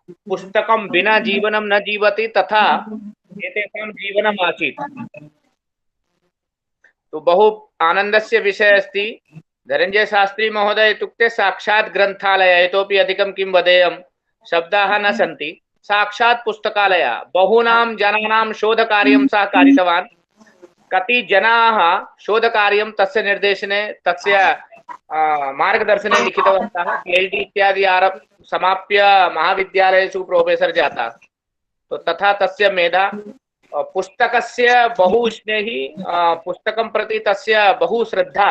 पुस्तकं विना जीवनं न जीवति तथा एतेषां जीवनम् आसीत्। तो बहु आनन्दस्य विषय अस्ति। धनञ्जय शास्त्री महोदय इत्युक्ते साक्षात् ग्रन्थालय, इतोपि अधिकं किं वदेयं, शब्दाः न सन्ति। साक्षात् पुस्तकालयः, बहूनां जनानां शोधकार्यं सः कारितवान्। कति जनाः शोधकार्यं तस्य निर्देशने, तस्य मार्गदर्शने लिखितवन्तः। PhD इत्यादि समाप्य महाविद्यालयेषु प्रोफेसर् जातः। तो तथा तस्य मेधा। पुस्तकस्य बहु स्नेही, पुस्तकं प्रति तस्य बहु श्रद्धा।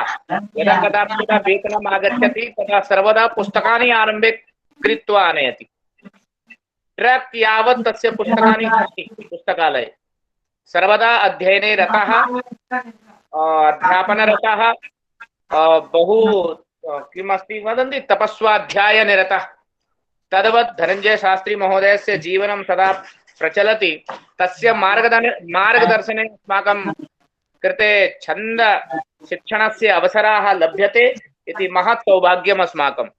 यदा कदापि यदा वेतनम् आगच्छति तदा सर्वदा पुस्तकानि आरम्भे क्रीत्वा आनयति। ट्रक् यावत् तस्य पुस्तकानि सन्ति पुस्तकालये। सर्वदा अध्ययने रतः, अध्यापनरतः, बहु किमस्ति वदन्ति तपस्वाध्यायनिरतः। तद्वत् धनञ्जय शास्त्री महोदयस्य जीवनं सदा प्रचलति। तस्य मार्गदर्शने अस्माकं कृते छन्द शिक्षणस्य अवसराः लभ्यते इति महत् सौभाग्यम् अस्माकम्।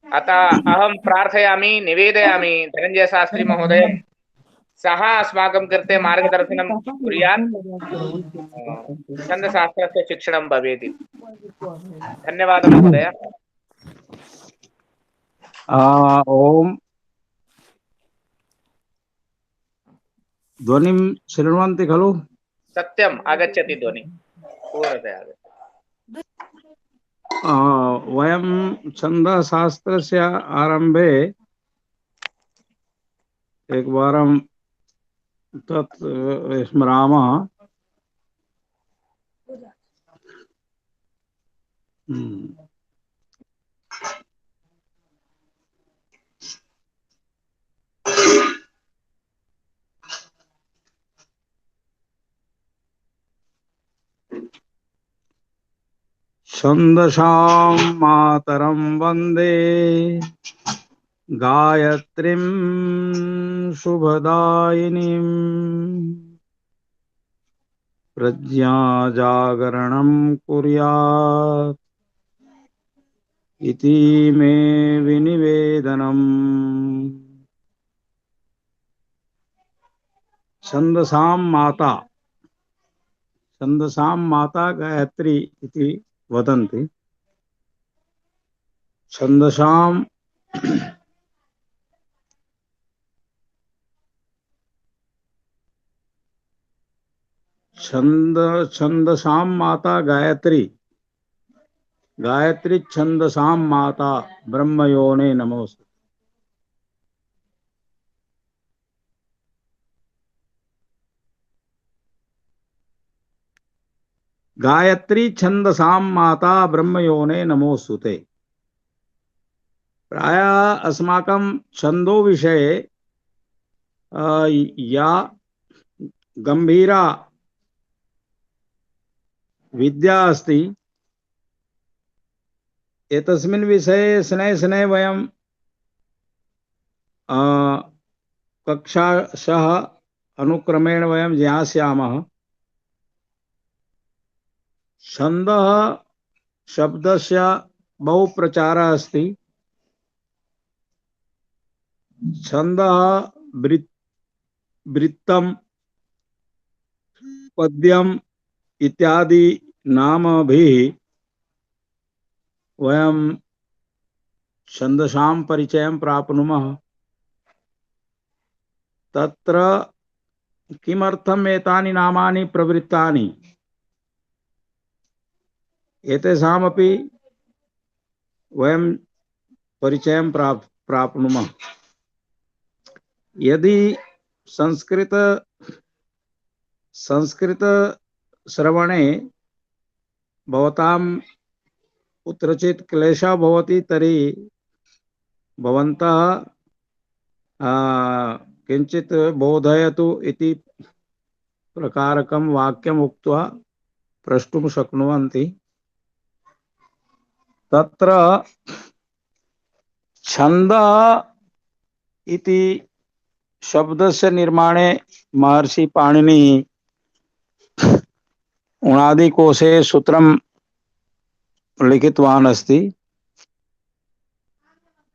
अतः अहं प्रार्थयामि, निवेदयामि धनञ्जय शास्त्री महोदय सः अस्माकं कृते मार्गदर्शनं कुर्यात्, छन्दशास्त्रस्य शिक्षणं भवेत् इति। धन्यवादः महोदय। ओम ध्वनिं शृण्वन्ति खलु? सत्यम्, आगच्छति ध्वनि पूर्णतया आगच्छति। वयं छन्दशास्त्रस्य आरम्भे एकवारं तत् स्मरामः। छन्दसां मातरं वन्दे गायत्रीं शुभदायिनीं प्रज्ञाजागरणं कुर्यात् इति मे विनिवेदनम्। छन्दसां माता गायत्री इति वदन्ति। छन्दसां छन्दसां माता गायत्री, गायत्री छन्दसां माता ब्रह्मयोने नमोस्तुते। गायत्री छन्दसां माता ब्रह्मयोने नमोस्तुते। प्रायः अस्माकं छन्दो विषये या गंभीरा विद्या अस्ति, एतस्मिन् विषये शनैः शनैः वयं कक्षाशः अनुक्रमेण वयं ज्ञास्यामः। छन्दः शब्दस्य बहु प्रचारः अस्ति। छन्दः वृत्तं, पद्यम् इत्यादि नामभिः वयं छन्दसां परिचयं प्राप्नुमः। तत्र किमर्थम् एतानि नामानि प्रवृत्तानि, एतेषामपि वयं परिचयं प्राप्नुमः। यदि संस्कृत श्रवणे भवतां कुत्रचित् क्लेशः भवति तर्हि भवन्तः किञ्चित् बोधयतु इति प्रकारकं वाक्यम् उक्त्वा प्रष्टुं शक्नुवन्ति। तत्र छन्दः इति शब्दस्य निर्माणे महर्षि पाणिनिः उणादिकोशे सूत्रं लिखितवान् अस्ति।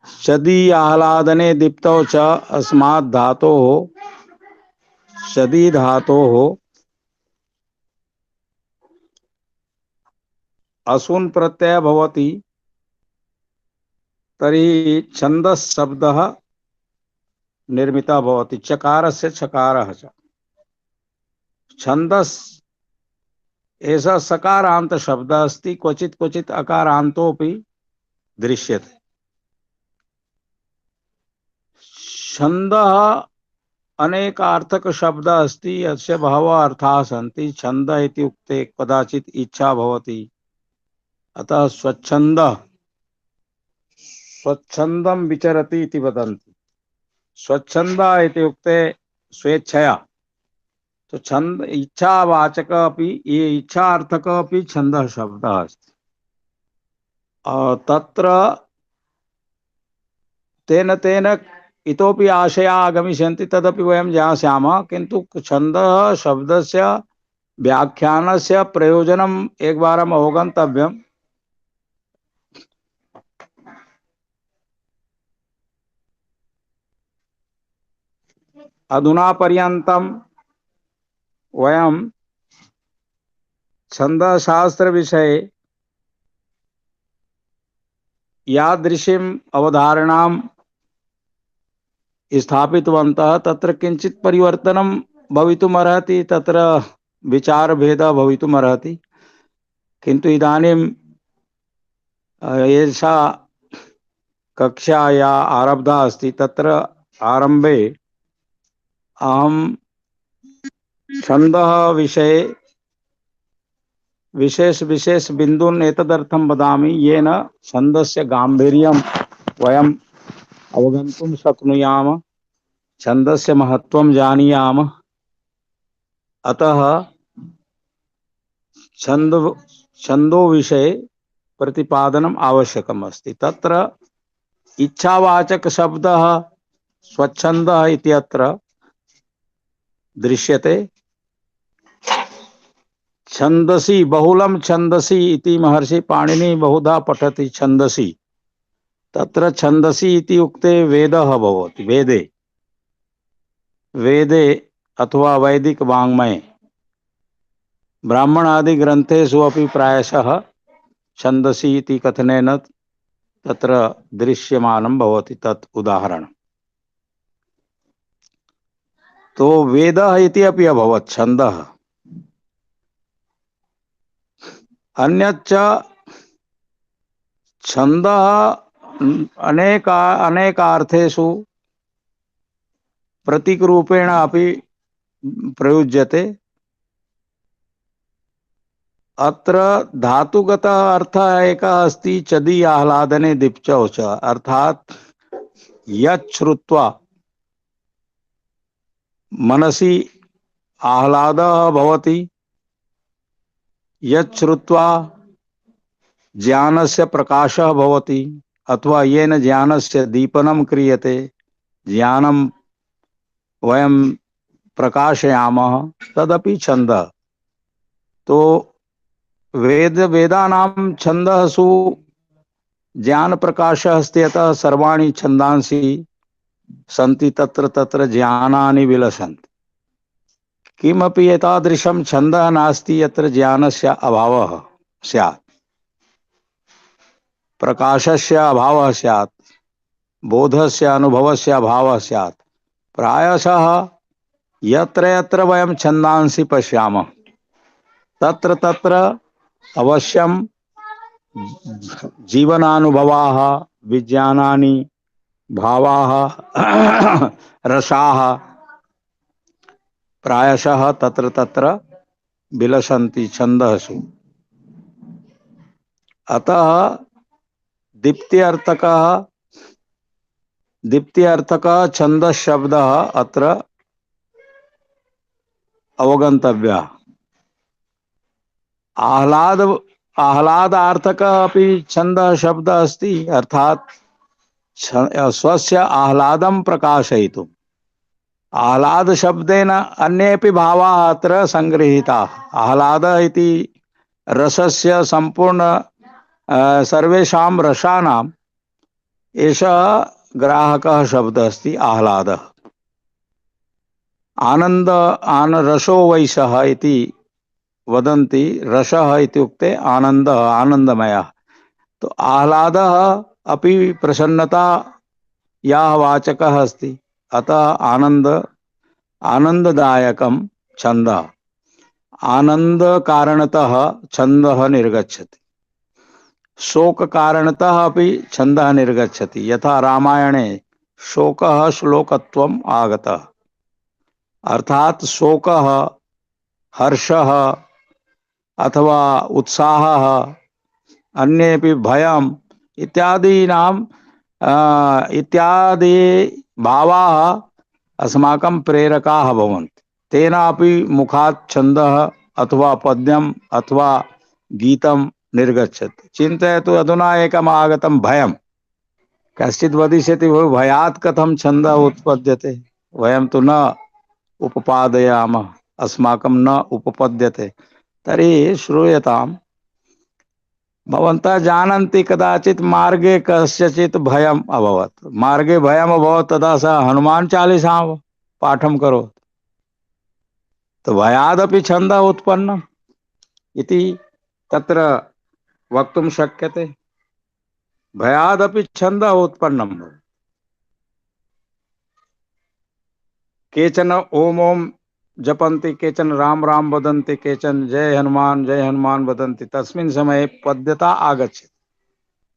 शदी आह्लादने दीप्तौ च अस्मात् धातोः शदी धातोः असून प्रत्यय भवति तर्हि छन्दस् शब्दः निर्मितः भवति चकारस्य छकारः च छन्दस् ऐसा सकारांत शब्द अस्ति क्वचित् क्वचित् अकारांतोऽपि दृश्यते छन्दः अनेकार्थक शब्द अस्ति यस्य बहवः अर्थाः सन्ति छन्द इत्युक्ते कदाचित् इच्छा भवति अतः स्वच्छन्दः स्वच्छन्दं विचरति इति वदन्ति स्वच्छन्दः इत्युक्ते स्वेच्छया तो छंद इच्छावाचक अपि ये इच्छार्थक अपि छन्दः शब्दः अस्ति तत्र तेन तेन इतोपि आशया आगमिष्यन्ति तदपि वयं ज्ञास्यामः किन्तु छन्दः शब्दस्य व्याख्यानस्य प्रयोजनम् एकवारम् अवगन्तव्यम् अधुना पर्यन्तं वयं छन्दशास्त्र विषये यादृशीम् अवधारणां स्थापितवन्तः तत्र किञ्चित् परिवर्तनं भवितुमर्हति तत्र विचारभेदः भवितुमर्हति किन्तु इदानीं एषा कक्षा या आरब्धा अस्ति तत्र आरम्भे अहं छन्दः विषये विशेष बिन्दून् एतदर्थं वदामि येन छन्दस्य गाम्भीर्यं वयम् अवगन्तुं शक्नुयाम छन्दस्य महत्त्वं जानीयाम अतः छन्दो विषये प्रतिपादनम् आवश्यकम् अस्ति तत्र इच्छावाचक शब्दः स्वच्छन्दः इत्यत्र दृश्यते छन्दसि बहुलं छन्दसि इति महर्षि पाणिनि बहुधा पठति छन्दसि तत्र छन्दसि इति उक्ते वेदः भवति वेदे अथवा वैदिक वाङ्मये ब्राह्मण आदि ग्रन्थेषु अपि प्रायशः छन्दसि इति कथनेन तत्र दृश्यमानं भवति तत् उदाहरणम् तो वेदः इति अपि अभवत् छन्दः अन्यच्च छन्दः अनेकार्थेषु प्रतीकरूपेण अपि प्रयुज्यते अत्र धातुगतः अर्थः एकः अस्ति चदी आह्लादने दीप्तौ च अर्थात् यत् श्रुत्वा मनसि आह्लादः भवति यत् श्रुत्वा ज्ञानस्य प्रकाशः भवति अथवा येन ज्ञानस्य दीपनं क्रियते ज्ञानं वयं प्रकाशयामः तदपि छन्दः तो वेदानां छन्दःसु ज्ञान प्रकाशः अस्ति अतः सर्वाणि छन्दांसि सन्ति तत्र तत्र ज्ञानानि विलसन्ति किमपि एतादृशं छन्दः नास्ति यत्र ज्ञानस्य अभावः स्यात् प्रकाशस्य अभावः स्यात् बोधस्य अनुभवस्य अभावः स्यात् प्रायशः यत्र यत्र वयं छन्दांसि पश्यामः तत्र तत्र अवश्यं जीवनानुभवाः विज्ञानानि भावाः रसाः प्रायशः तत्र तत्र विलसन्ति छन्दःसु अतः दीप्त्यर्थकः छन्दः शब्दः अत्र अवगन्तव्यः आह्लादार्थकः अपि छन्दः शब्दः अस्ति अर्थात् स्वस्य आह्लादं प्रकाशयितुम् आह्लाद शब्देन अन्येपि भावाः अत्र संगृहीताः आह्लादः इति रसस्य संपूर्ण सर्वेषां रसानां एषः ग्राहकः शब्दः अस्ति आह्लादः। आनंद रसो वैशः इति वदन्ति। रसः इत्युक्ते आनन्दः, आनन्दमयः। तो आह्लादः अपि प्रसन्नता याः वाचकः अस्ति। अतः आनन्ददायकं छन्दः। आनंद कारणतः छन्दः निर्गच्छति। शोक कारणतः अपि छन्दः निर्गच्छति। यथा रामायणे शोकः श्लोकत्वम् आगतः। अर्थात शोकः, हर्षः अथवा उत्साहः, अन्येपि भयम् इत्यादि भावाः अस्माकं प्रेरकाः भवन्ति। तेनापि मुखात् छन्दः अथवा पद्यम् अथवा गीतं निर्गच्छति। चिन्तयतु, अधुना एकम् आगतं भयम्। कश्चित् वदिष्यति भयात् कथं छन्दः उत्पद्यते, वयं तु न उपपादयामः, अस्माकं न उपपद्यते। तर्हि श्रूयताम्, भवन्तः जानन्ति कदाचित् मार्गे कस्यचित् भयम् अभवत्। मार्गे भयम् अभवत्, तदा सः हनुमान चालीसां पाठं करोति। तो भयादपि छन्दः उत्पन्नम् इति तत्र वक्तुं शक्यते। भयादपि छन्दः उत्पन्नं भवति। केचन ओम ओम जपन्ति, केचन राम राम वदन्ति, केचन जय हनुमान वदन्ति। तस्मिन् समये पद्यता आगच्छति।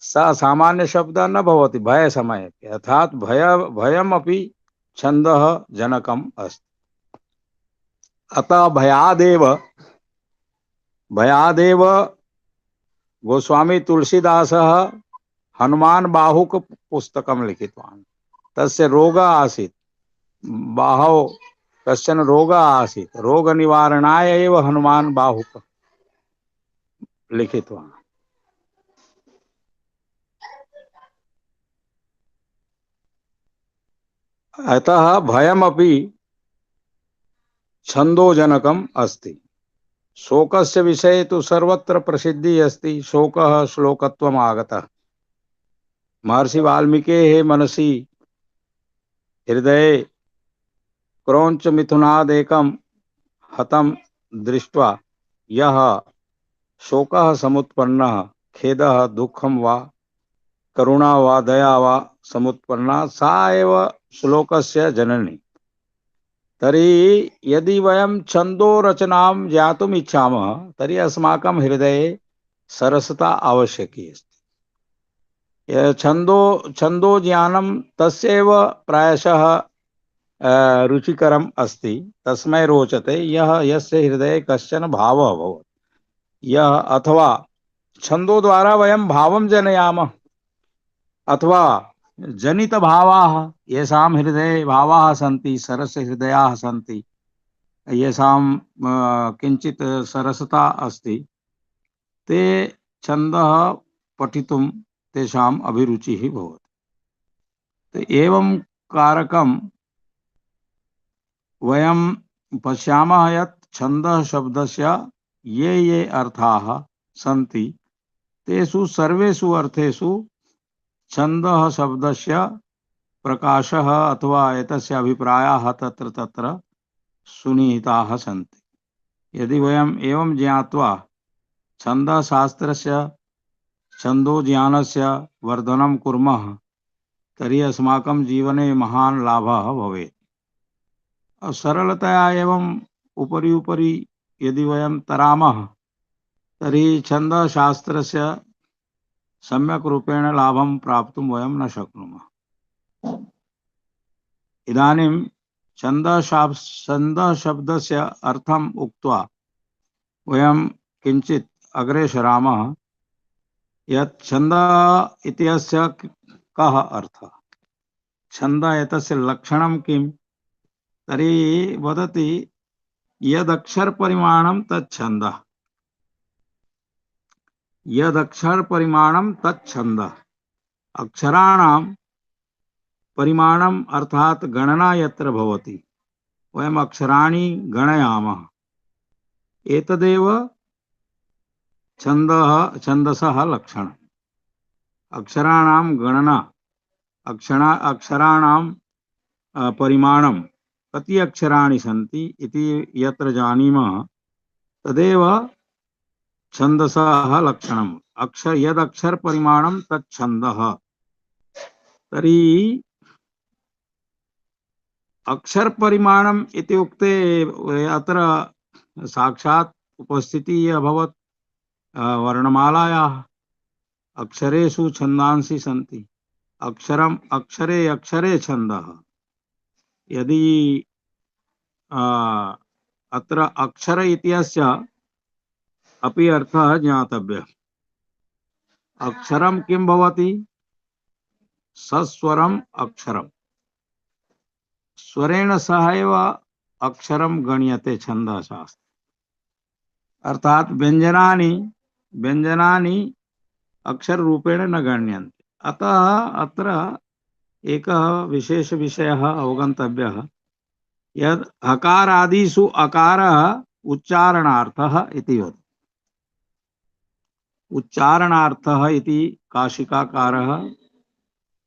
सा सामान्य शब्दः न भवति भय समये। अर्थात् भयमपि छन्दः जनकम् अस्ति। अतः भयादेव गोस्वामी तुलसीदासः हनुमान बाहुक पुस्तकं लिखितवान्। तस्य रोगः आसीत्, बाहौ कश्चन रोगः आसीत्। रोग निवारणाय एव हनुमान बाहुक लिखितवान्। अतः भयमपि छन्दोजनकम् अस्ति। शोकस्य विषये तु सर्वत्र प्रसिद्धिः अस्ति। शोकः श्लोकत्वम् आगतः। महर्षि वाल्मीकेः मनसि हृदये क्रौञ्च मिथुनादेकं हतं दृष्ट्वा यः शोकः समुत्पन्नः, खेदः दुःखं वा करुणा वा दया वा समुत्पन्ना, सा एव श्लोकस्य जननी। तर्हि यदि वयं छन्दो रचनां ज्ञातुम् इच्छामः, तर्हि अस्माकं हृदये सरसता आवश्यकी अस्ति। छन्दो ज्ञानं तस्यैव प्रायशः रुचिकरम् अस्ति, तस्मै रोचते यस्य हृदये कश्चन भावः भवति। यः अथवा छन्दो द्वारा वयं भावं जनयामः, अथवा जनित भावाः, येषां हृदये भावाः सन्ति, सरस हृदयाः सन्ति, येषां किञ्चित् सरसता अस्ति, ते छन्दः पठितुं तेषाम् अभिरुचिः भवति। तो एवं कारकं वयं पश्यामः यत् छन्दः शब्दस्य ये अर्थाः सन्ति, तेषु सर्वेषु अर्थेषु छन्दः शब्दस्य प्रकाशः अथवा एतस्य अभिप्रायाः तत्र तत्र सुनिहिताः सन्ति। यदि वयम् एवं ज्ञात्वा छन्दशास्त्रस्य, छन्दोज्ञानस्य वर्धनं कुर्मः, तर्हि अस्माकं जीवने महान् लाभः भवेत्। सरलतया एवं उपरि यदि वयं तरामः, तर्हि छन्दशास्त्रस्य सम्यक् रूपेण लाभं प्राप्तुं वयं न शक्नुमः। इदानीं छन्दः शब्दस्य अर्थम् उक्त्वा वयं किञ्चित् अग्रे सरामः। यत् छन्दः इत्यस्य कः अर्थः, छन्दः एतस्य लक्षणं किम्? तर्हि वदति यदक्षर परिमाणं तच्छन्दः। यदक्षर परिमाणं तच्छन्दः। अक्षराणां परिमाणम् अर्थात गणना यत्र भवति, वयम् अक्षराणि गणयामः। एतदेव छन्दसः लक्षणम्। अक्षराणां गणना अक्षराणां परिमाणं कति अक्षराणि सन्ति इति यत्र जानीमः तदेव छन्दसः लक्षणम्। यदक्षर परिमाणं तत् छन्दः। तर्हि अक्षर परिमाणम् इत्युक्ते अत्र साक्षात् उपस्थितिः अभवत् वर्णमालायाः। अक्षरेषु छन्दांसि सन्ति। अक्षरम अक्षरे अक्षरे छन्दः। यदि अत्र अक्षर इत्यस्य अपि अर्थः ज्ञातव्यः। अक्षरं किं भवति? सस्वरम् अक्षरम्। स्वरेण सह एव अक्षरं गण्यते छन्दशास्त्रे। अर्थात व्यञ्जनानि अक्षर रूपेण न गण्यन्ते। अतः अत्र एकः विशेष विषयः अवगन्तव्यः यद् हकारादिषु अकारः उच्चारणार्थः इति वदति। उच्चारणार्थः इति काशिकाकारः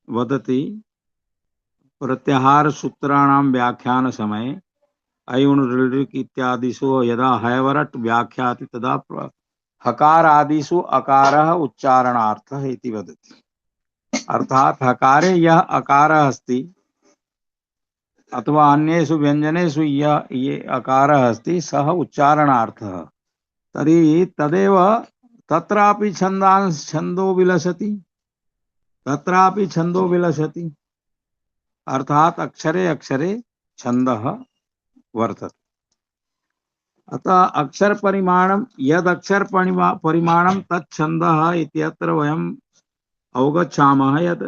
वदति। प्रत्याहार सूत्राणां व्याख्यान समये अयुण् ऋऋक् इत्यादिषु यदा हैवरट् व्याख्याति तदा हकारादिषु अकारः उच्चारणार्थः इति वदति। अर्थात हकारे यह अकारः अस्ति अथवा अन्येषु व्यञ्जनेषु ये अकारः अस्ति सः उच्चारणार्थः। तर्हि तदेव तत्रापि छन्दो विलसति। तत्रापि छन्दो विलसति। अर्थात अक्षरे अक्षरे छन्दः वर्तते। अतः अक्षर परिमाणं यद अक्षर परिमाणं तत् छन्दः इत्यत्र वयम् अवगच्छामः यत्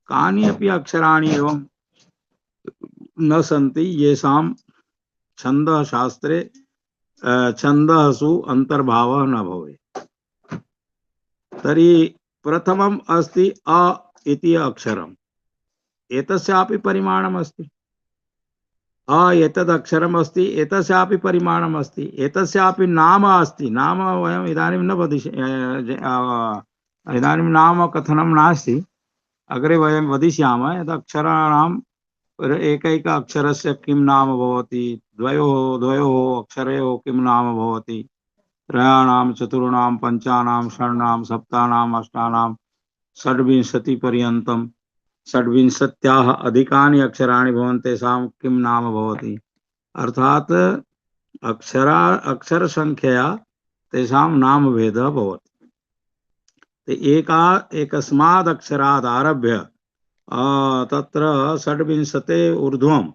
कानि अपि अक्षराणि एवं न सन्ति येषां छन्दशास्त्रे छन्दसु अंतर्भावः न भवेत्। तर्हि प्रथमम् अस्ति अ इति अक्षरम्। एतस्यापि परिमाणम् अस्ति। अ एतद् अक्षरम् अस्ति, एतस्यापि परिमाणम् अस्ति, एतस्यापि नाम अस्ति। नाम वयम् इदानीं न इदानीं नाम कथनं नास्ति। अग्रे वयं वदिष्यामः यद् अक्षराणाम् एकैक अक्षरस्य किं नाम भवति, द्वयोः अक्षरयोः किं नाम भवति, त्रयाणां चतुर्णां पञ्चानां षण्णां सप्तानाम् अष्टानां षड्विंशतिपर्यन्तं षड्विंशत्याः अधिकानि अक्षराणि भवन्ति तेषां किं नाम भवति। अर्थात् अक्षर संख्यया तेषां नामभेदः भवति। एकस्माद् अक्षरात् आरभ्य तत्र षड्विंशते ऊर्ध्वम्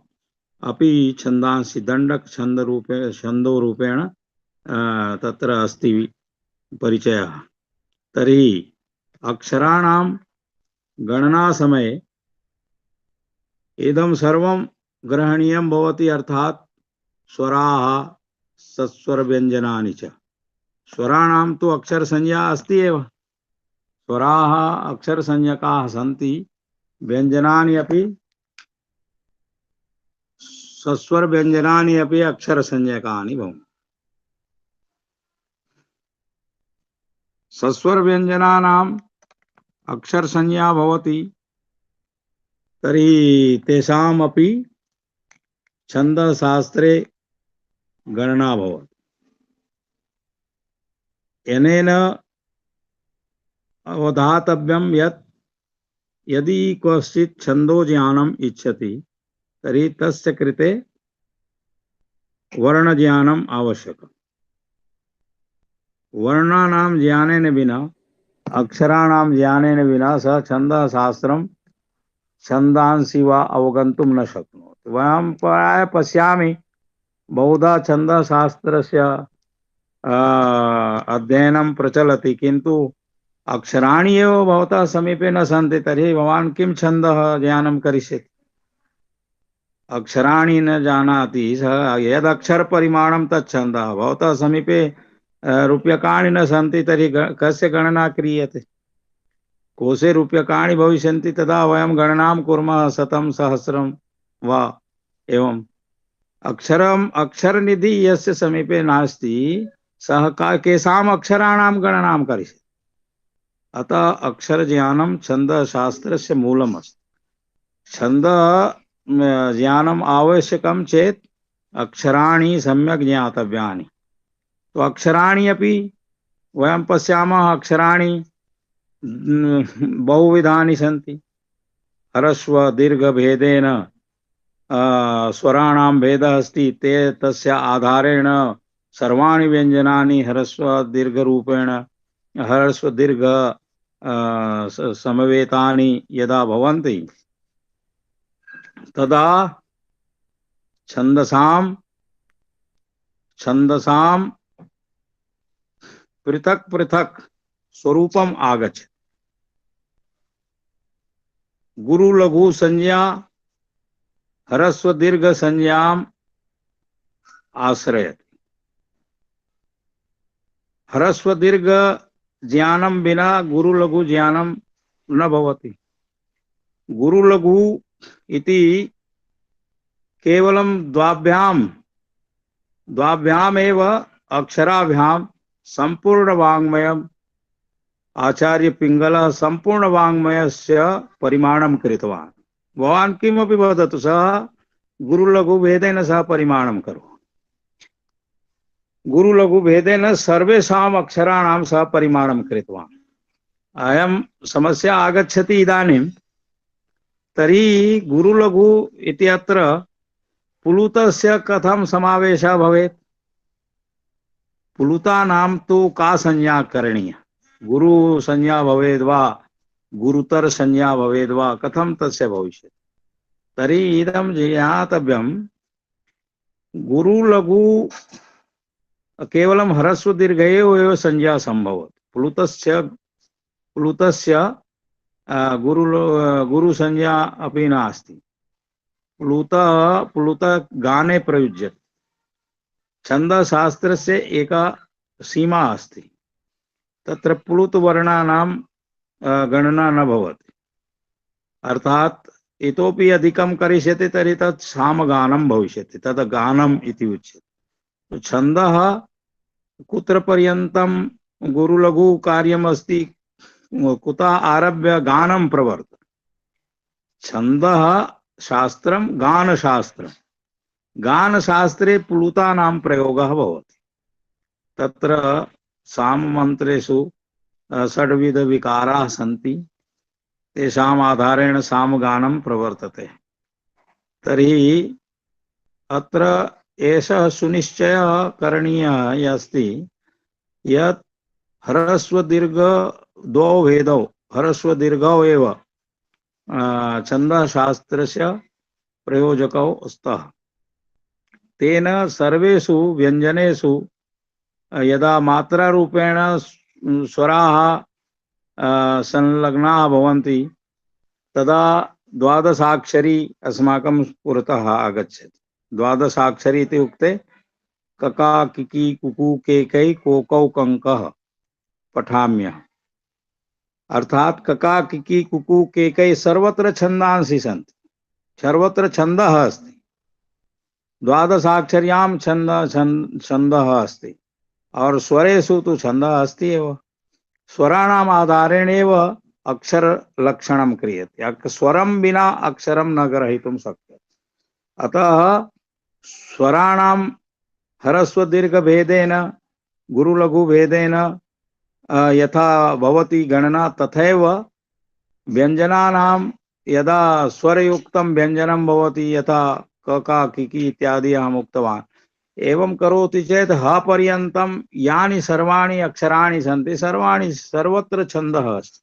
अपि छन्दांसि दण्डक छन्दो रूपेण तत्र अस्ति परिचयः। तर्हि अक्षराणां गणना समये इदं सर्वं ग्रहणीयं भवति। अर्थात् स्वराः सस्वर व्यञ्जनानि च। स्वराणां तु अक्षर संज्ञा अस्ति एव। स्वराः अक्षर संज्ञकाः सन्ति। व्यञ्जनानि अपि सस्वर व्यञ्जनानि अपि अक्षर संज्ञकानि भवन्ति। सस्वर व्यञ्जनानाम् अक्षर संज्ञा भवति। तर्हि तेषाम् अपि छन्दशास्त्रे गणना भवति। अनेन अवधातव्यं यत् यदि क्वचित् छन्दो ज्ञानम् इच्छति तर्हि तस्य कृते वर्णज्ञानम् आवश्यकम्। वर्णानां ज्ञानेन विना अक्षराणां ज्ञानेन विना सः छन्दशास्त्रं छन्दांसि वा अवगन्तुं न शक्नोति। वयं प्रायः पश्यामि बहुधा छन्दशास्त्रस्य अध्ययनं प्रचलति किन्तु अक्षराणि एव भवतः समीपे न सन्ति। तर्हि भवान् किं छन्दः ज्ञानं करिष्यति? अक्षराणि न जानाति सः यद् अक्षर परिमाणं तत् छन्दः। भवतः समीपे रूप्यकाणि न सन्ति तर्हि कस्य गणना क्रियते? कोशे रूप्यकाणि भविष्यन्ति तदा वयं गणनां कुर्मः, 100 सहस्रं वा एवम्। अक्षरनिधि यस्य समीपे नास्ति सः केषाम् अक्षराणां गणनां करिष्यति? अतः अक्षरज्ञानं छन्दशास्त्रस्य मूलम् अस्ति। छंद ज्ञानम आवश्यकम चेत अक्षराणि सम्यक् ज्ञातव्यानि। तो अक्षराणि अपि वयं पश्यामः, अक्षराणि बहुविधानि सन्ति। ह्रस्व दीर्घ भेदेन स्वराणां भेदः अस्ति। ते तस्य आधारेण सर्वाणि व्यञ्जनानि ह्रस्व दीर्घ रूपेण, ह्रस्व दीर्घ समवेतानि यदा भवन्ति तदा छन्दसां पृथक् पृथक् स्वरूपम् आगच्छति। गुरु लघु संज्ञा ह्रस्व दीर्घ संज्ञाम् आश्रयति। ह्रस्व दीर्घ ज्ञानं विना गुरु लघु ज्ञानं न भवति। गुरु लघु इति केवलं द्वाभ्यामेव अक्षराभ्यां संपूर्ण वाङ्मयम् आचार्य पिंगलः संपूर्ण वाङ्मयस्य परिमाणं कृतवान्। भवान् किमपि वदतु, सः गुरु लघु भेदेन सह परिमाणं करोति। गुरु लघु भेदेन सर्वेषाम् अक्षराणां सह परिमाणं कृतवान्। अयं समस्या आगच्छति इदानीं। तर्हि गुरु लघु इत्यत्र पुलुतस्य कथं समावेशः भवेत्? पुलुतानां तु का संज्ञा करणीया? गुरु संज्ञा भवेद् वा गुरुतर संज्ञा भवेद् वा, कथं तस्य भविष्यति? तर्हि इदं ज्ञातव्यं। गुरु लघु केवलं ह्रस्व दीर्घयोः एव संज्ञा सम्भवति। प्लुतस्य गुरु संज्ञा अपि नास्ति। प्लुत गाने प्रयुज्यते। छन्दशास्त्रस्य एका सीमा अस्ति, तत्र प्लुत वर्णानां गणना न भवति। अर्थात इतोपि अधिकं करिष्यति तर्हि तत् सामगानं भविष्यति, तद् गानम् इति उच्यते। तो छन्दः कुत्र पर्यन्तं गुरुलघु कार्यम् अस्ति, कुतः आरभ्य गानं प्रवर्तते। छन्दः शास्त्रं गानशास्त्रं। गानशास्त्रे प्लुतानां प्रयोगः भवति। तत्र साममन्त्रेषु षड्विध विकाराः सन्ति, तेषाम् आधारेण सामगानं प्रवर्तते। तर्हि अत्र एषः सुनिश्चयः करणीयः अस्ति यत् ह्रस्व दीर्घ द्वौ भेदौ, ह्रस्व दीर्घौ एव छन्दशास्त्रस्य प्रयोजकौ स्तः। तेन सर्वेषु व्यञ्जनेषु यदा मात्रारूपेण स्वराः संलग्नाः भवन्ति तदा द्वादशाक्षरी अस्माकं पुरतः आगच्छति। द्वादशाक्षरी इत्युक्ते कका किकी कुकु केकै कोकौ कङ्कः पठाम्यः। अर्थात कका किकी कुकु केकै सर्वत्र छन्दांसि सन्ति, सर्वत्र छन्दः अस्ति। द्वादशाक्षर्यां छन्दः अस्ति और स्वरेषु तु छन्दः अस्ति एव। स्वराणाम् आधारेण एव अक्षर लक्षणं क्रियते। स्वरं विना अक्षरं न ग्रहीतुं शक्यते। अतः स्वराणां ह्रस्व दीर्घ भेदेन गुरु लघु भेदेन यथा भवति गणना, तथैव व्यञ्जनानां यदा स्वरयुक्तं व्यञ्जनं भवति, यथा कका किकी इत्यादि अहम् उक्तवान्, एवं करोति चेत् ह पर्यन्तं यानि सर्वाणि अक्षराणि सन्ति सर्वाणि सर्वत्र छन्दः अस्ति।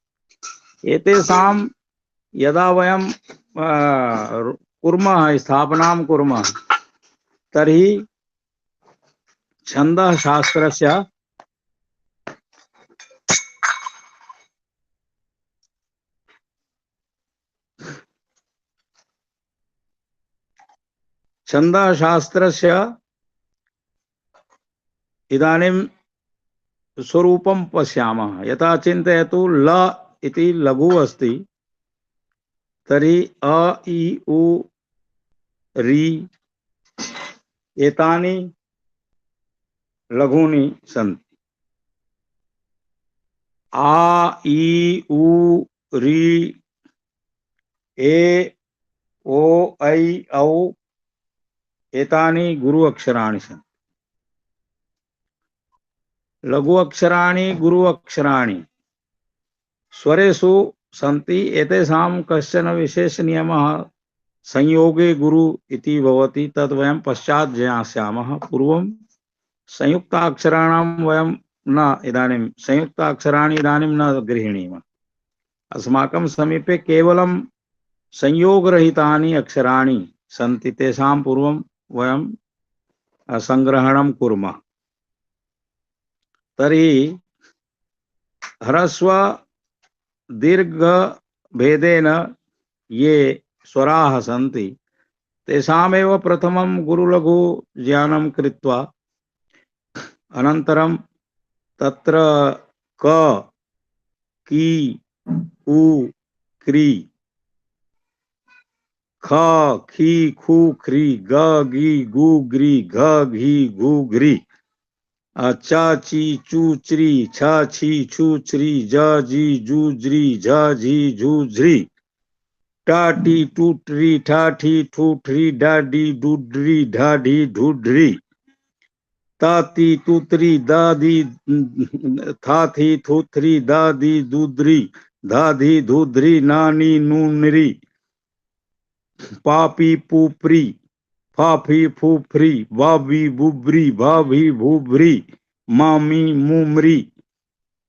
एतेषां यदा वयं कुर्मः, स्थापनां कुर्मः, तर्हि छन्दशास्त्रस्य इदानीं स्वरूपं पश्यामः। यथा चिन्तयतु ल इति लघु अस्ति, तर्हि अ इ उ रि एतानि लघूनि सन्ति। आ इ उ रि ए ओ ऐ औ एतानि गुरु अक्षराणि सन्ति। लघु अक्षराणि गुरु अक्षराणि स्वरेषु सन्ति। एतेषां कश्चन विशेष नियमः संयोगे गुरु इति भवति, तद् वयं पश्चात् ज्ञास्यामः। पूर्वं संयुक्ताक्षराणां वयं न इदानीं संयुक्ताक्षराणि इदानीं न गृह्णीमः। अस्माकं समीपे केवलं संयोगरहितानि अक्षराणि सन्ति, तेषां पूर्वं वयं संग्रहणं कुर्मः। तर्हि ह्रस्व दीर्घ भेदेन ये स्वराः सन्ति तेषामेव प्रथमं गुरुलघु ज्ञानं कृत्वा अनन्तरं तत्र क की उ क्री ख खी खू ख्री ग गी गु ग्री घ घी घु घ्री च ची चू च्री छ छी छू च्री ज जी जू ज्री झ झी झू झ्री टा टी टू ट्री ठा ठी ठू ठ्री डा डी डू ड्री ढा ढी ढू ढ्री ता ती तू त्री दा दी था थी थू थ्री दा दी दूद्री धा धी धूध्री ना नी नू निरी पा पी पू प्री फा फी फू फ्री वा बी बुब्री भा भी भूभ्री मामी मुमरी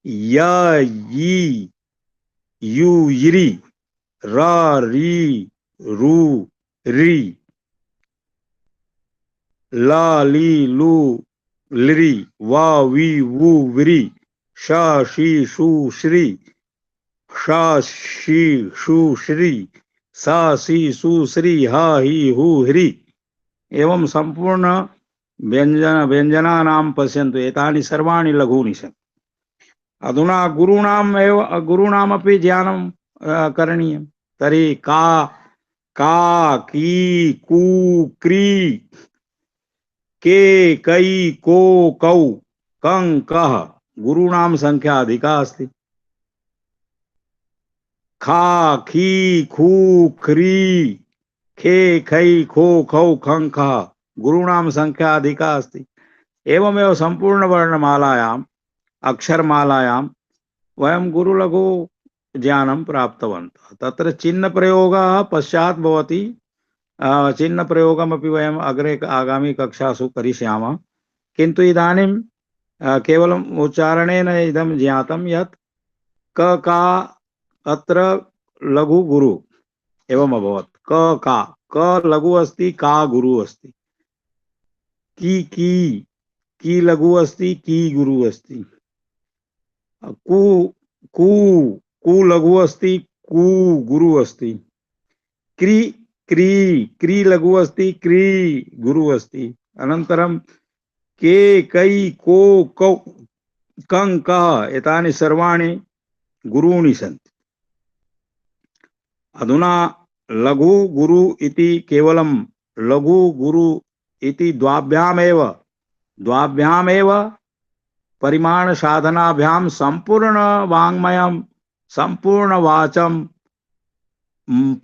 या यी यू यिरी रा री रू री ला ली लू लिरी वा वी वू विरी शा शी शू श्री शा शी शू श्री सा सी सु श्री हा ही हु ह्री। एवं संपूर्ण व्यञ्जनानां पश्यन्तु, एतानि सर्वाणि लघूनि सन्ति। अधुना गुरूणामपि ज्ञानं करणीयं। तर्हि का की कू क्री के कै को कौ कं कः गुरूणां संख्या अधिका अस्ति। खा खी खू ख्री खे खै खो खौ खं खः गुरूणां संख्या अधिका अस्ति। एवमेव सम्पूर्ण वर्णमालायाम् अक्षरमालायां वयं गुरुलघु ज्ञानं प्राप्तवन्तः। तत्र चिह्नप्रयोगः पश्चात् भवति। चिह्नप्रयोगमपि वयम् अग्रे आगामी कक्षासु करिष्यामः। किन्तु इदानीं केवलम् उच्चारणेन इदं ज्ञातं यत् क का अत्र लघु गुरु एवम् अभवत्। क लघु अस्ति, का गुरु अस्ति। की लघु अस्ति, की गुरु अस्ति। कू लघु अस्ति, कू गुरु अस्ति। क्री लघु अस्ति, क्री गुरु अस्ति। अनन्तरं के कै को कौ कं कः एतानि सर्वाणि गुरूणि सन्ति। अधुना लघु गुरु इति केवलं लघु गुरु इति द्वाभ्यामेव परिमाण साधनाभ्यां संपूर्ण वाङ्मयं संपूर्ण वाचं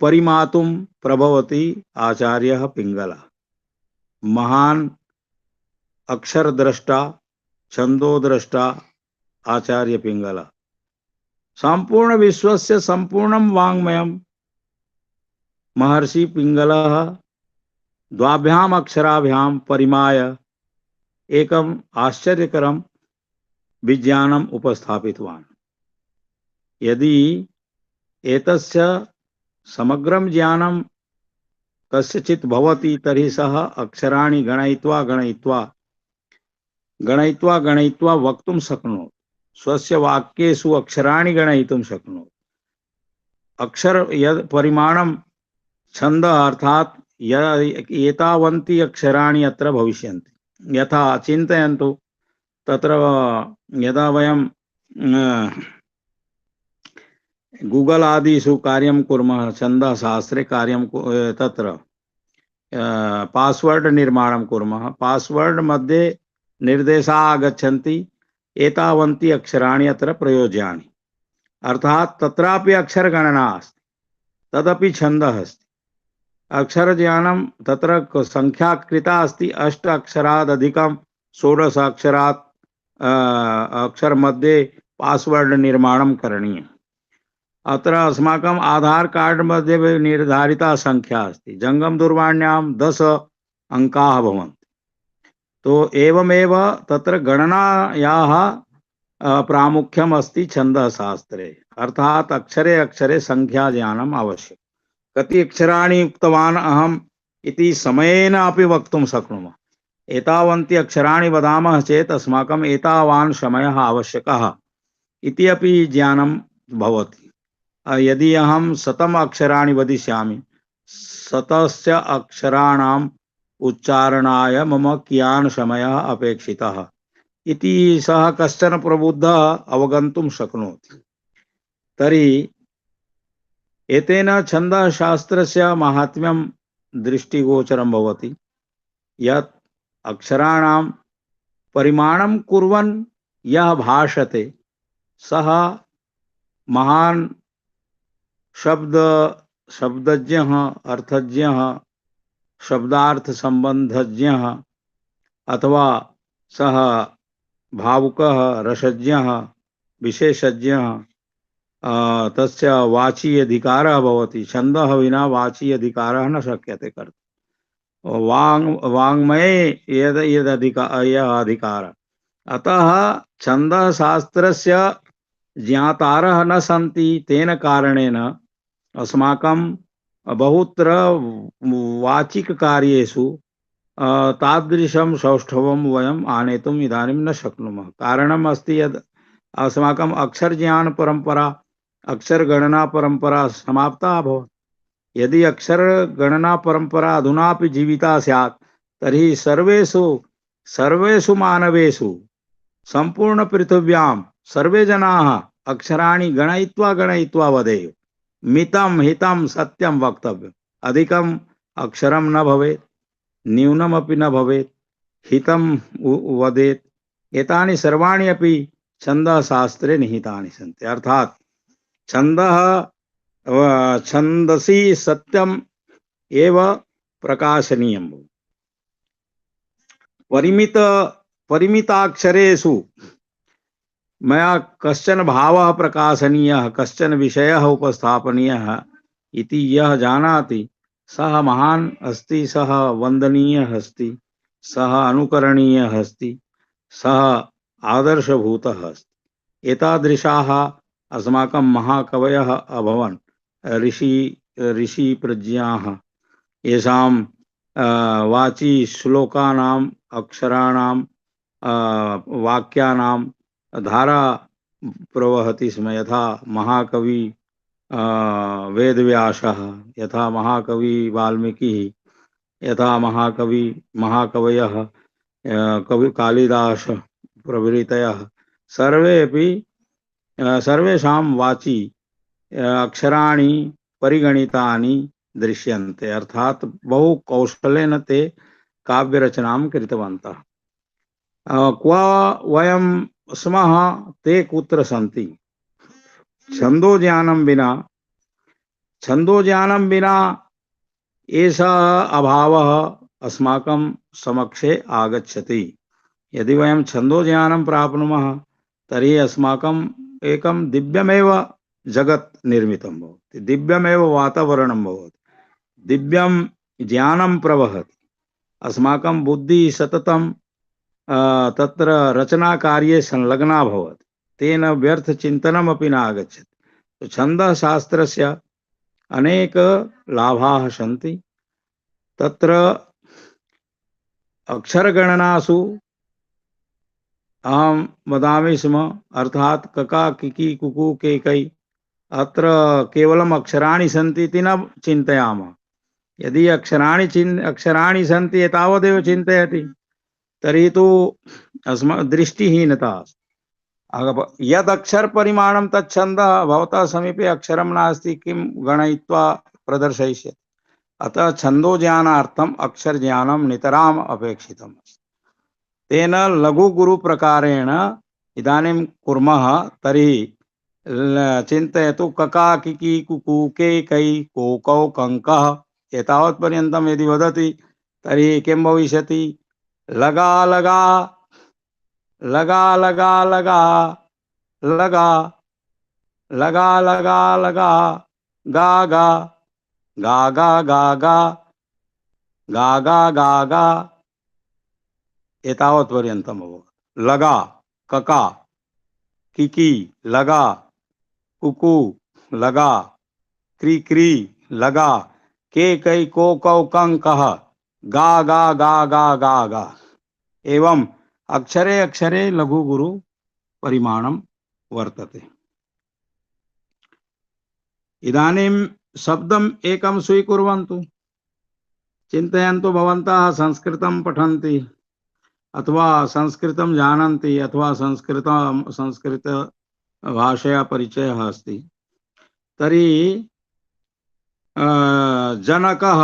परिमातुं प्रभवति आचार्यः पिंगला। महान अक्षरद्रष्टा छंदोद्रष्टा आचार्य पिंगला संपूर्ण विश्वस्य संपूर्णं वाङ्मयं महर्षि पिंगलः द्वाभ्याम अक्षराभ्यां परिमाय एकम् आश्चर्यकरं विज्ञानम् उपस्थापितवान्। यदि एतस्य समग्रं ज्ञानं कस्यचित् भवति तर्हि सः अक्षराणि गणयित्वा वक्तुं शक्नोति। स्वस्य वाक्येषु अक्षराणि गणयितुं शक्नोति। अक्षर यद् परिमाणं छंद अर्थात एतावन्ति अक्षराणि अत्र भविष्यन्ति। यथा चिन्तयन्तु, तत्र यदा वयं गूगल आदिषु कार्यं कुर्मः, छन्दशास्त्रे कार्यं तत्र पास्वर्ड निर्माणं कुर्मः। पास्वर्ड मध्ये निर्देशाः आगच्छन्ति, एतावन्ति अक्षराणि अत्र प्रयोज्यानि, अर्थात तत्रापि अक्षरगणना अस्ति, तदपि छन्दः अस्ति। अक्षरज्ञानं तत्र संख्या कृता अस्ति 8 अक्षरादधिकं 16 अक्षरात् अक्षर मध्ये पासवर्ड निर्माणं करणीयम्। अत्र अस्माकम् आधार कार्ड मध्ये निर्धारिता संख्या अस्ति, जंगम दूरवाण्यां 10 अंकाः भवन्ति। तो एवमेव तत्र गणनायाः प्रामुख्यम् अस्ति छन्दशास्त्रे, अर्थात् अक्षरे अक्षरे संख्या ज्ञानम् आवश्यकम्। कति अक्षराणि उक्तवान् अहम् इति समयेन अपि वक्तुं शक्नुमः। एतावन्ति अक्षराणि वदामः चेत् अस्माकम् एतावान् समयः आवश्यकः इति अपि ज्ञानं भवति। यदि अहं 100 अक्षराणि वदिष्यामि, 100 अक्षराणाम् उच्चारणाय मम कियान् समयः अपेक्षितः इति सः कश्चन प्रबुद्धः अवगन्तुं शक्नोति। तर्हि एतेन छन्दशास्त्रस्य माहात्म्यं दृष्टिगोचरं भवति, यत् अक्षराणां परिमाणं कुर्वन् यः भाषते सः महान् शब्दज्ञः, अर्थज्ञः, शब्दार्थ संबंधज्ञः, अथवा सः भावुकः, रसज्ञः, विशेषज्ञः, तस्य वाची अधिकारः भवति। छन्दः विना वाची अधिकारः न शक्यते कर्तुं। वाङ्मये यः अधिकारः। अतः छन्दशास्त्रस्य ज्ञातारः न सन्ति। तेन कारणेन अस्माकं बहुत्र वाचिक कार्येषु तादृशं सौष्ठवं वयम् आनेतुम् इदानीं न शक्नुमः। कारणम् अस्ति यद् अस्माकम् अक्षरज्ञान परंपरा, अक्षरगणना परंपरा समाप्ता अभवत्। यदि अक्षरगणना परंपरा अधुनापि जीविता स्यात् तर्हि सर्वेषु मानवेषु संपूर्ण पृथिव्यां सर्वे जनाः अक्षराणि गणयित्वा वदेयुः। मितं हितं सत्यं वक्तव्यम्। अधिकम् अक्षरं न भवेत्, न्यूनमपि न भवेत्, हितं वदेत्। एतानि सर्वाणि अपि छन्दशास्त्रे निहितानि सन्ति। अर्थात् छन्दसि सत्यम् एव प्रकाशनीयम्। परिमिताक्षरेषु मया कश्चन भावः प्रकाशनीयः, कश्चन विषयः उपस्थापनीयः इति यः जानाति सः महान् अस्ति, सः वन्दनीयः अस्ति, सः अनुकरणीयः अस्ति, सः आदर्शभूतः अस्ति। एतादृशाः अस्माकं महाकवयः अभवन्, ऋषि प्रज्ञाः। येषां वाची श्लोकानाम्, अक्षराणां, वाक्यानां धारा प्रवहति स्म। यथा महाकवि वेदव्यासः, यथा महाकवि वाल्मीकिः, यथा महाकवयः कवि कालिदास प्रभृतयः सर्वेपि सर्वेषां वाची अक्षराणि परिगणितानि दृश्यन्ते। अर्थात् बहु कौशलेन ते काव्यरचनां कृतवन्तः। क्व वयं स्मः, ते कुत्र सन्ति? छन्दोज्ञानं विना एषः अभावः अस्माकं समक्षे आगच्छति। यदि वयं छन्दोज्ञानं प्राप्नुमः तर्हि अस्माकम् एकं दिव्यमेव जगत् निर्मितं भवति, दिव्यमेव वातावरणं भवति, दिव्यं ज्ञानं प्रवहति। अस्माकं बुद्धिः सततं तत्र रचनाकार्ये संलग्ना भवति, तेन व्यर्थचिन्तनमपि न आगच्छति। तो छन्दशास्त्रस्य अनेक लाभाः सन्ति। तत्र अक्षरगणनासु अहं वदामि स्म, अर्थात् कका किकि कुकु केकै। अत्र केवलम् अक्षराणि सन्ति इति न चिन्तयामः। यदि अक्षराणि सन्ति एतावदेव चिन्तयति तर्हि तु दृष्टिहीनता। यद अक्षर परिमाणं तच्छन्दः, भवतः समीपे अक्षरं नास्ति, किं गणयित्वा प्रदर्शयिष्यति? अतः छन्दोज्ञानार्थम् अक्षरज्ञानं नितराम् अपेक्षितम्। तेन लघुगुरुप्रकारेण इदानीं कुर्मः तर्हि चिन्तयतु, कका किकि कुकु केकै कोकौ कङ्कः एतावत्पर्यन्तं यदि वदति तर्हि किं भविष्यति? लगा लगा लगा लगा लगा लगा लगा लगा लगा गा गा गा गा गा गा गा गा गा गा एतावत्पर्यन्तम् अभवत्। लगा कका किकी लगा कुकु लगा क्री क्री लगा के कै को कौ कं कः गा गा गा गा गा गा। एवं अक्षरे अक्षरे लघु गुरु परिमाणं वर्तते। इदानीं शब्दम् एकं स्वीकुर्वन्तु। चिन्तयन्तु, भवन्तः संस्कृतं पठन्ति अथवा संस्कृतं जानन्ति अथवा संस्कृत भाषया परिचयः अस्ति, तर्हि जनकः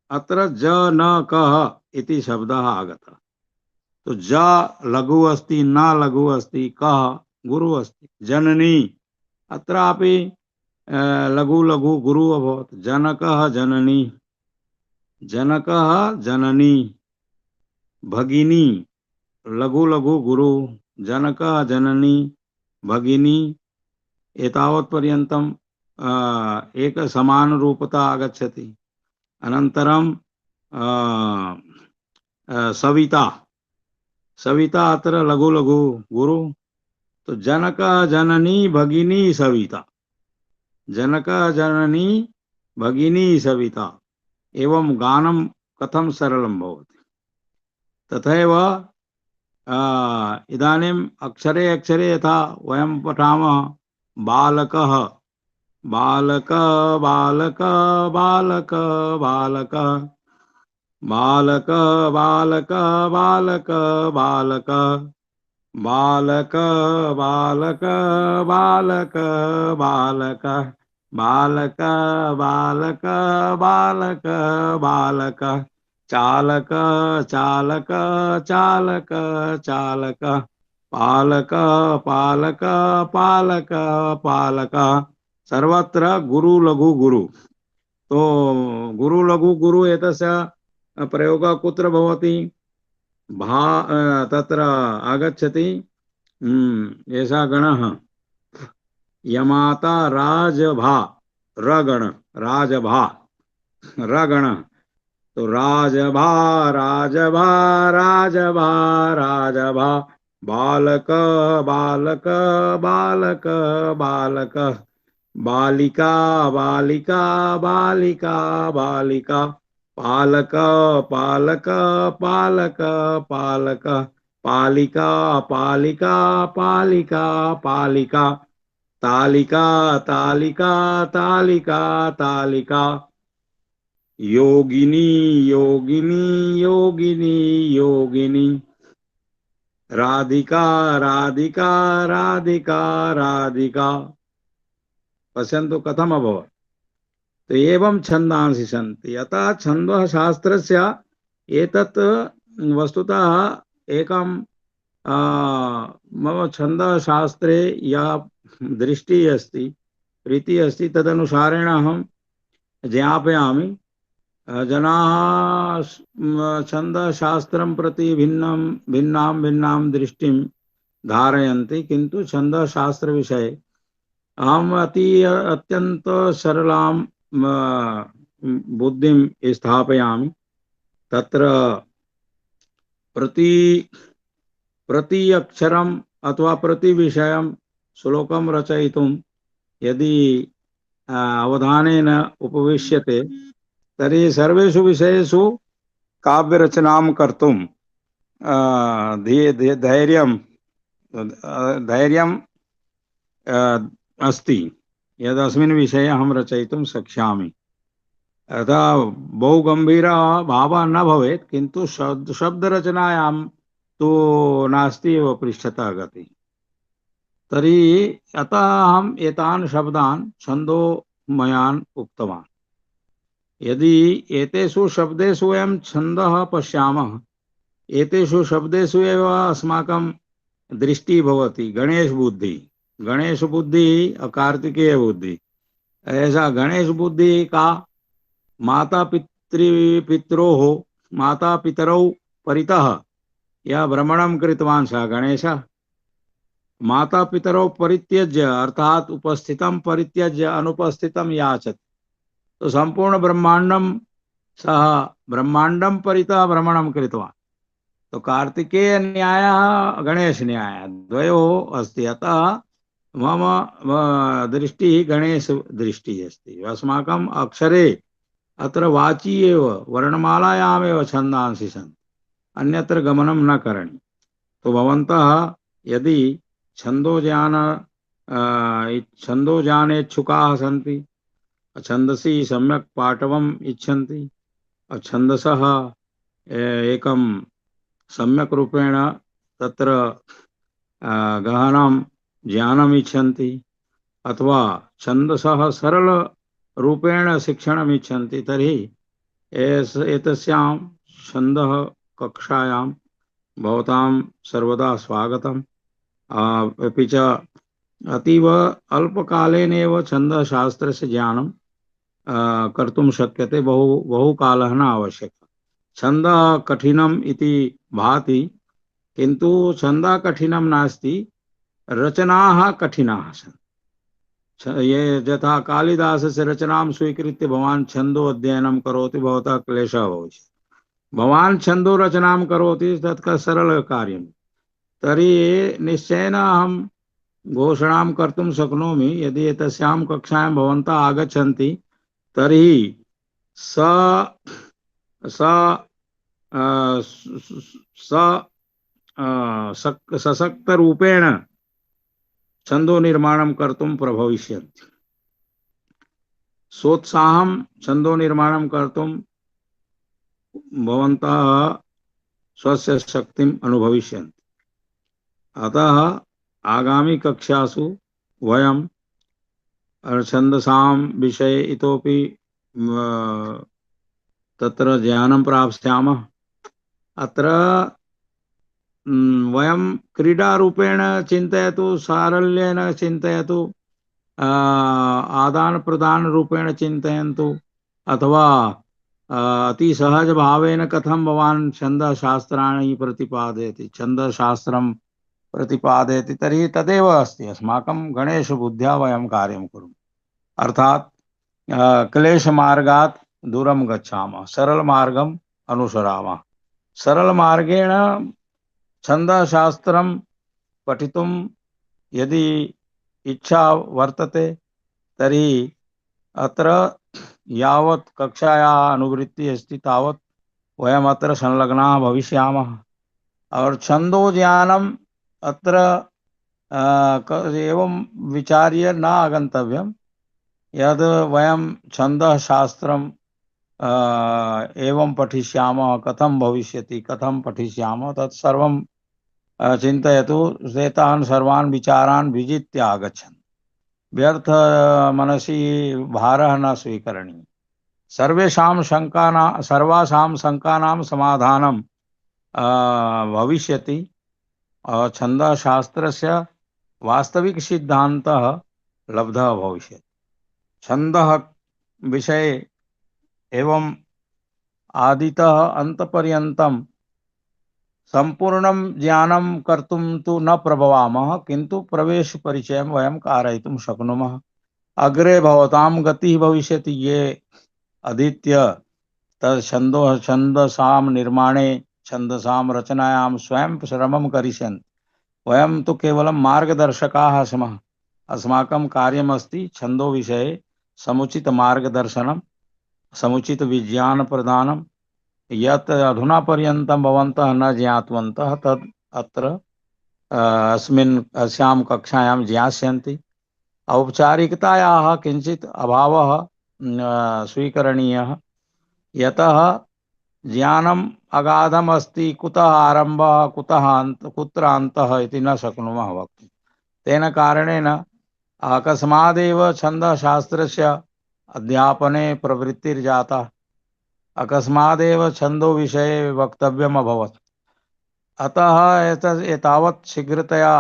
अत्र जनकः इति शब्दः आगतः। तो ज लघु अस्ति, न लघु अस्ति, कः गुरु अस्ति। जननी अत्रापि लघु लघु गुरु अभवत्। जनकः जननी, जनकः जननी, भगिनी लघु लघु गुरु, जनकः जननी भगिनी एतावत्पर्यन्तम् एक समानरूपता आगच्छति। अनन्तरं सविता, सविता अत्र लघु लघु गुरु। तो जनकः जननी भगिनी सविता, जनकः जननी भगिनी सविता। एवं गानं कथं सरलं भवति। तथैव इदानीम् अक्षरे अक्षरे यथा वयं पठामः बालकः बालक बालक बालक बालक बालक बालक बालक बालक बालक बालक बालक बालक बालक बालक बालक बालक चालक चालक चालक चालक पालक पालक पालक पालक। सर्वत्र गुरु लघु गुरु। तो गुरु लघु गुरु एतस्य प्रयोगः कुत्र भवति? तत्र आगच्छति एषा गणः यमाता राजभा रगण राजभा रगण। तो राजभा राजभा राजभा राजभा बालक बालक बालक बालक बालिका बालिका बालिका बालिका पालक पालक पालक पालक पालिका पालिका पालिका पालिका तालिका तालिका तालिका तालिका योगिनी योगिनी योगिनी योगिनी राधिका राधिका राधिका राधिका। पश्यन्तु कथम् अभवत्। तो एवं छन्दांसि सन्ति। अतः छन्दः शास्त्रस्य एतत् वस्तुतः एकं मम छन्दः शास्त्रे या दृष्टिः अस्ति, प्रीतिः अस्ति, तदनुसारेण अहं ज्ञापयामि। जनाः छन्दः शास्त्रं प्रति भिन्नां भिन्नां दृष्टिं धारयन्ति, किन्तु छन्दः शास्त्र विषये अहम अत्यंत सरलां बुद्धिं स्थापयामि। तत्र प्रति अक्षरम् अथवा प्रति विषयं श्लोकं रचयितुं यदि अवधानेन उपविश्यते तर्हि सर्वेषु विषयेषु काव्यरचनां कर्तुं धैर्यं अस्ति। यदस्मिन् विषये अहं रचयितुं शक्ष्यामि। अतः बहु गंभीरः भावः न भवेत्, किन्तु शब्दरचनायां तु नास्ति एव पृष्ठतः गतिः। तर्हि अतः अहम् एतान् शब्दान् छन्दोमयान् उक्तवान्। यदि एतेषु शब्देषु वयं छन्दः पश्यामः, एतेषु शब्देषु एव अस्माकं दृष्टिः भवति। गणेश बुद्धि, गणेश बुद्धि, कार्तिकेय बुद्धि। ऐसा गणेश बुद्धि का माता पितरौ परितः यः भ्रमणं कृतवान् सः गणेशः। माता पितरौ परित्यज्य अर्थात उपस्थितं परित्यज्य अनुपस्थितं याचति। तो संपूर्ण ब्रह्मांडम सः ब्रह्मांडम परितः भ्रमणं कृतवान्। तो कार्तिकेय न्यायः गणेश न्यायः द्वयोः अस्ति। अतः मम दृष्टिः गणेश दृष्टिः अस्ति। अस्माकम् अक्षरे अत्र वाची एव वर्णमालायामेव छन्दांसि सन्ति, अन्यत्र गमनं न करणीयम्। तो भवन्तः यदि छन्दोजानेच्छुकाः सन्ति, छन्दसि सम्यक् पाठवम् इच्छन्ति, छन्दसः एकं सम्यक् रूपेण तत्र गहनं ज्ञानम् इच्छन्ति, अथवा छन्दसः सरल रूपेण शिक्षणम् इच्छन्ति, तर्हि एतस्यां छन्दः कक्षायां भवतां सर्वदा स्वागतम्। अपि च अतीव अल्पकालेनैव छन्दशास्त्रस्य ज्ञानं कर्तुं शक्यते। बहुकालः न आवश्यकः। छन्दः कठिनम् इति भाति, किन्तु छन्दः कठिनं नास्ति, रचनाः कठिनाः सन्ति। ये यथा कालिदासस्य रचनां स्वीकृत्य भवान् छन्दो अध्ययनं करोति, भवतः क्लेशः भविष्यति। भवान् छन्दो रचनां करोति, तत् सरल कार्यं। तर्हि निश्चयेन अहं घोषणां कर्तुं शक्नोमि, यदि एतस्यां कक्षायां भवन्तः आगच्छन्ति तर्हि सशक्तरूपेण छन्दो निर्माणं कर्तुं प्रभविष्यन्ति। सोत्साहं छन्दो निर्माणं कर्तुं भवन्तः स्वस्य शक्तिम् अनुभविष्यन्ति। अतः आगामी कक्षासु वयं छन्दसां विषये इतोपि तत्र ज्ञानं प्राप्स्यामः। अत्र वयं क्रीडारूपेण चिन्तयतु, सारल्येन चिन्तयतु, आदानप्रदानरूपेण चिन्तयन्तु, अथवा अति सहजभावेन कथं भवान् छन्दशास्त्राणि प्रतिपादयति, छन्दशास्त्रं प्रतिपादयति, तर्हि तदेव अस्ति। अस्माकं गणेशबुद्ध्या वयं कार्यं कुर्मः, अर्थात् क्लेशमार्गात् दूरं गच्छामः, सरलमार्गम् अनुसरामः। सरलमार्गेण छन्दशास्त्रं पठितुं यदि इच्छा वर्तते, तर्हि अत्र यावत् कक्षायाः अनुवृत्तिः अस्ति तावत् वयम् अत्र संलग्नाः भविष्यामः। और छन्दो ज्ञानम् अत्र एवं विचार्य न आगन्तव्यं, यद् वयं छन्दशास्त्रं एवं पठिष्यामः, कथं भविष्यति, कथं पठिष्यामः, तत् सर्वं चिन्तयतु। एतान् सर्वान् विचारान् विजित्य आगच्छन्तु। व्यर्थ मनसि भारः न स्वीकरणीयः। सर्वासां शङ्कानां समाधानं भविष्यति। छन्दशास्त्रस्य वास्तविक सिद्धान्तः लब्धः भविष्यति। छन्दः विषये एवं आदितः अन्तपर्यन्तं संपूर्णं ज्ञानं कर्तुं तु न प्रभवामः, किन्तु प्रवेशपरिचयं वयं कारयितुं शक्नुमः। अग्रे भवतां गतिः भविष्यति। ये अधीत्य छन्दसां निर्माणे, छन्दसां रचनायां स्वयं श्रमं करिष्यन्ति। वयं तु केवलं मार्गदर्शकाः स्मः। अस्माकं कार्यमस्ति छन्दो विषये समुचित मार्गदर्शनं, समुचित विज्ञान प्रदानं। यत् अधुना पर्यन्तं भवन्तः न ज्ञातवन्तः तद् अत्र अस्यां कक्षायां ज्ञास्यन्ति। औपचारिकतायाः किञ्चित् अभावः स्वीकरणीयः, यतः ज्ञानम् अगाधम् अस्ति। कुतः आरम्भः, कुत्र अन्तः इति न शक्नुमः वक्तुं। तेन कारणेन अकस्मादेव छन्दशास्त्रस्य अध्यापने प्रवृत्तिर्जाता, अकस्मादेव छन्दो विषये वक्तव्यम् अभवत्। अतः एतावत् शीघ्रतया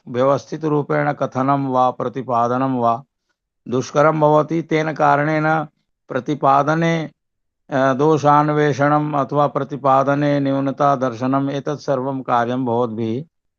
व्यवस्थितरूपेण कथनं वा प्रतिपादनं वा दुष्करं भवति। तेन कारणेन प्रतिपादने दोषान्वेषणम् अथवा प्रतिपादने न्यूनता दर्शनम् एतत् सर्वं कार्यं भवद्भिः